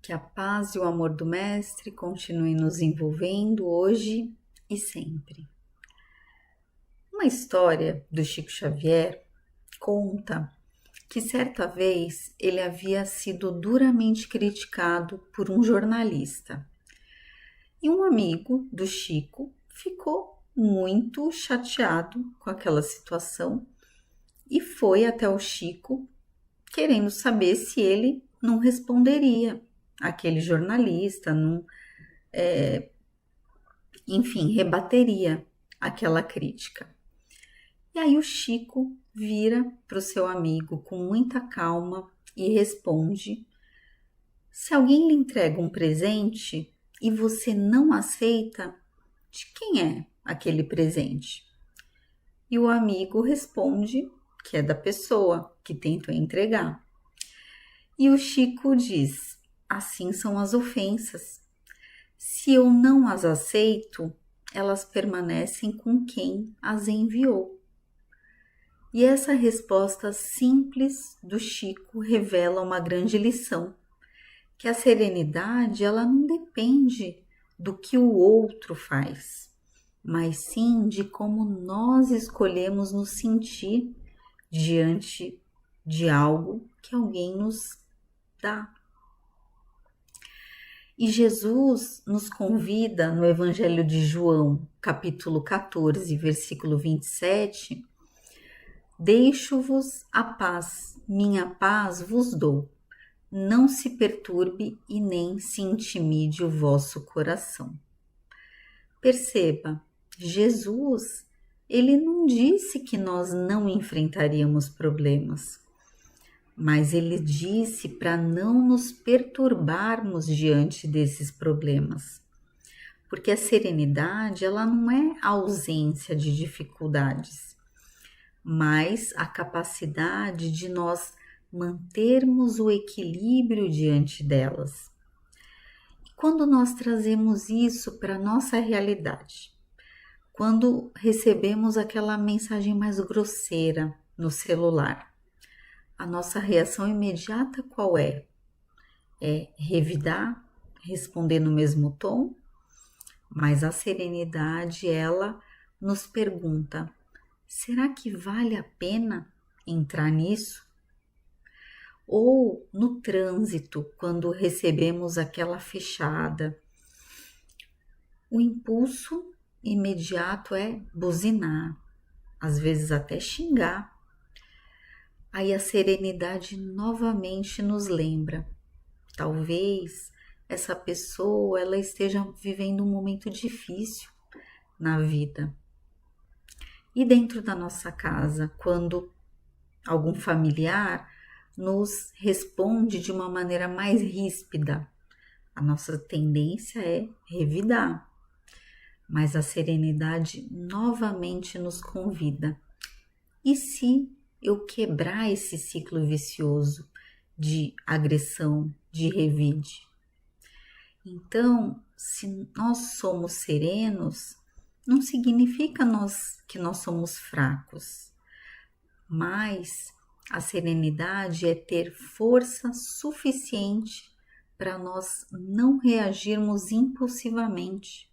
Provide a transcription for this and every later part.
Que a paz e o amor do Mestre continuem nos envolvendo hoje e sempre. Uma história do Chico Xavier conta que certa vez ele havia sido duramente criticado por um jornalista. E um amigo do Chico ficou muito chateado com aquela situação e foi até o Chico querendo saber se ele não responderia aquele jornalista, enfim, rebateria aquela crítica. E aí o Chico vira para o seu amigo com muita calma e responde: se alguém lhe entrega um presente e você não aceita, de quem é aquele presente? E o amigo responde que é da pessoa que tentou entregar. E o Chico diz: assim são as ofensas. Se eu não as aceito, elas permanecem com quem as enviou. E essa resposta simples do Chico revela uma grande lição, que a serenidade ela não depende do que o outro faz, mas sim de como nós escolhemos nos sentir diante de algo que alguém nos dá. E Jesus nos convida no Evangelho de João, capítulo 14, versículo 27, deixo-vos a paz, minha paz vos dou. Não se perturbe e nem se intimide o vosso coração. Perceba, Jesus, ele não disse que nós não enfrentaríamos problemas, mas ele disse para não nos perturbarmos diante desses problemas. Porque a serenidade, ela não é a ausência de dificuldades, mas a capacidade de nós mantermos o equilíbrio diante delas. E quando nós trazemos isso para a nossa realidade, quando recebemos aquela mensagem mais grosseira no celular, a nossa reação imediata qual é? É revidar, responder no mesmo tom? Mas a serenidade, ela nos pergunta: será que vale a pena entrar nisso? Ou no trânsito, quando recebemos aquela fechada, o impulso imediato é buzinar, às vezes até xingar. Aí a serenidade novamente nos lembra, talvez essa pessoa ela esteja vivendo um momento difícil na vida. E dentro da nossa casa, quando algum familiar nos responde de uma maneira mais ríspida, a nossa tendência é revidar. Mas a serenidade novamente nos convida. E se eu quebrar esse ciclo vicioso de agressão, de revide? Então, se nós somos serenos, não significa que nós somos fracos, mas a serenidade é ter força suficiente para nós não reagirmos impulsivamente,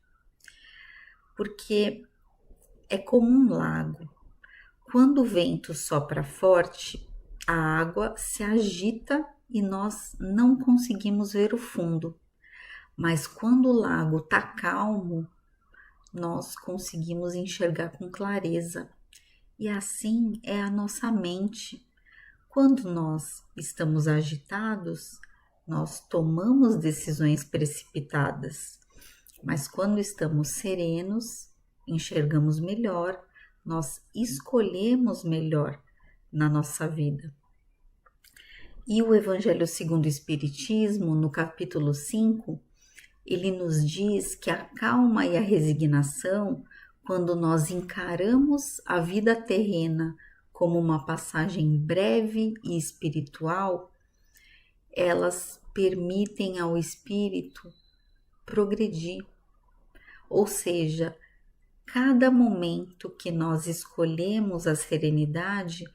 porque é como um lago. Quando o vento sopra forte, a água se agita e nós não conseguimos ver o fundo. Mas quando o lago está calmo, nós conseguimos enxergar com clareza. E assim é a nossa mente. Quando nós estamos agitados, nós tomamos decisões precipitadas. Mas quando estamos serenos, enxergamos melhor, nós escolhemos melhor na nossa vida. E o Evangelho segundo o Espiritismo, no capítulo 5, ele nos diz que a calma e a resignação, quando nós encaramos a vida terrena como uma passagem breve e espiritual, elas permitem ao espírito progredir. Ou seja, cada momento que nós escolhemos a serenidade,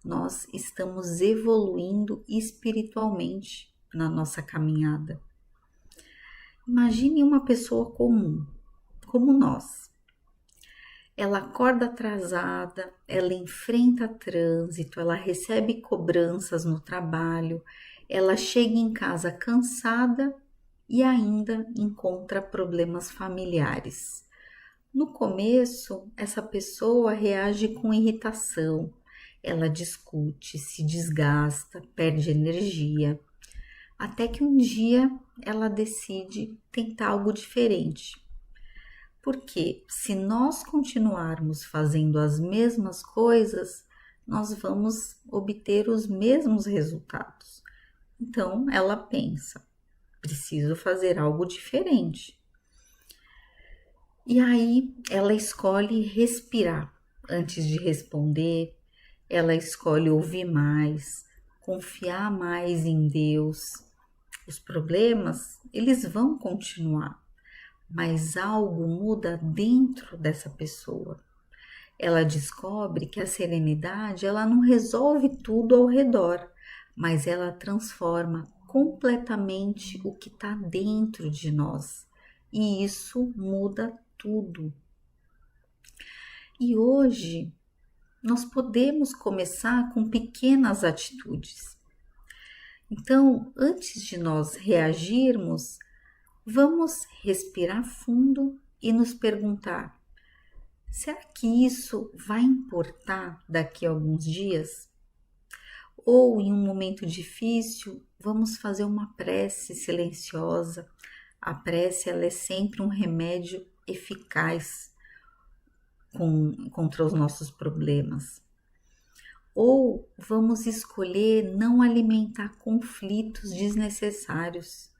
nós estamos evoluindo espiritualmente na nossa caminhada. Imagine uma pessoa comum, como nós. Ela acorda atrasada, ela enfrenta trânsito, ela recebe cobranças no trabalho, ela chega em casa cansada e ainda encontra problemas familiares. No começo, essa pessoa reage com irritação, ela discute, se desgasta, perde energia, até que um dia ela decide tentar algo diferente. Porque se nós continuarmos fazendo as mesmas coisas, nós vamos obter os mesmos resultados. Então ela pensa: preciso fazer algo diferente. E aí ela escolhe respirar antes de responder, ela escolhe ouvir mais, confiar mais em Deus. Os problemas, eles vão continuar, mas algo muda dentro dessa pessoa. Ela descobre que a serenidade, ela não resolve tudo ao redor, mas ela transforma completamente o que está dentro de nós. E isso muda tudo. E hoje nós podemos começar com pequenas atitudes. Então, antes de nós reagirmos, vamos respirar fundo e nos perguntar: será que isso vai importar daqui a alguns dias? Ou em um momento difícil, vamos fazer uma prece silenciosa. A prece, ela é sempre um remédio eficaz contra os nossos problemas. Ou vamos escolher não alimentar conflitos desnecessários,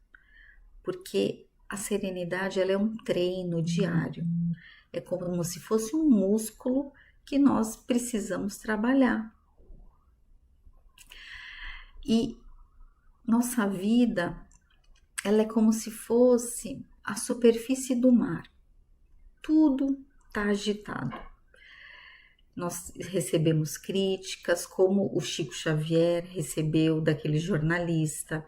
porque a serenidade, ela é um treino diário. É como se fosse um músculo que nós precisamos trabalhar. E nossa vida, ela é como se fosse a superfície do mar. Tudo está agitado. Nós recebemos críticas, como o Chico Xavier recebeu daquele jornalista.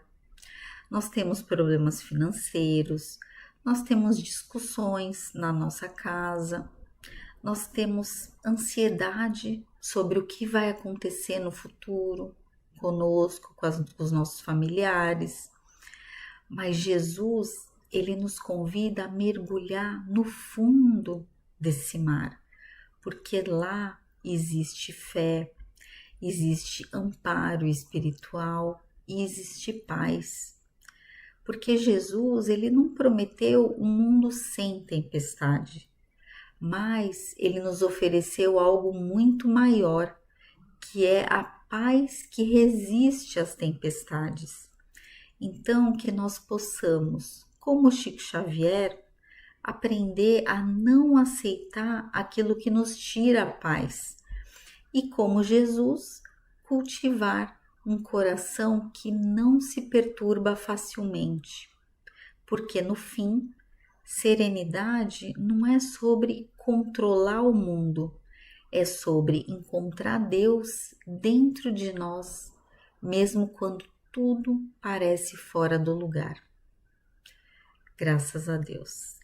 Nós temos problemas financeiros, nós temos discussões na nossa casa, nós temos ansiedade sobre o que vai acontecer no futuro conosco, com os nossos familiares. Mas Jesus, ele nos convida a mergulhar no fundo desse mar, porque lá existe fé, existe amparo espiritual e existe paz. Porque Jesus, ele não prometeu um mundo sem tempestade, mas ele nos ofereceu algo muito maior, que é a paz que resiste às tempestades. Então, que nós possamos, como Chico Xavier, aprender a não aceitar aquilo que nos tira a paz e, como Jesus, cultivar um coração que não se perturba facilmente, porque no fim, serenidade não é sobre controlar o mundo, é sobre encontrar Deus dentro de nós, mesmo quando tudo parece fora do lugar. Graças a Deus.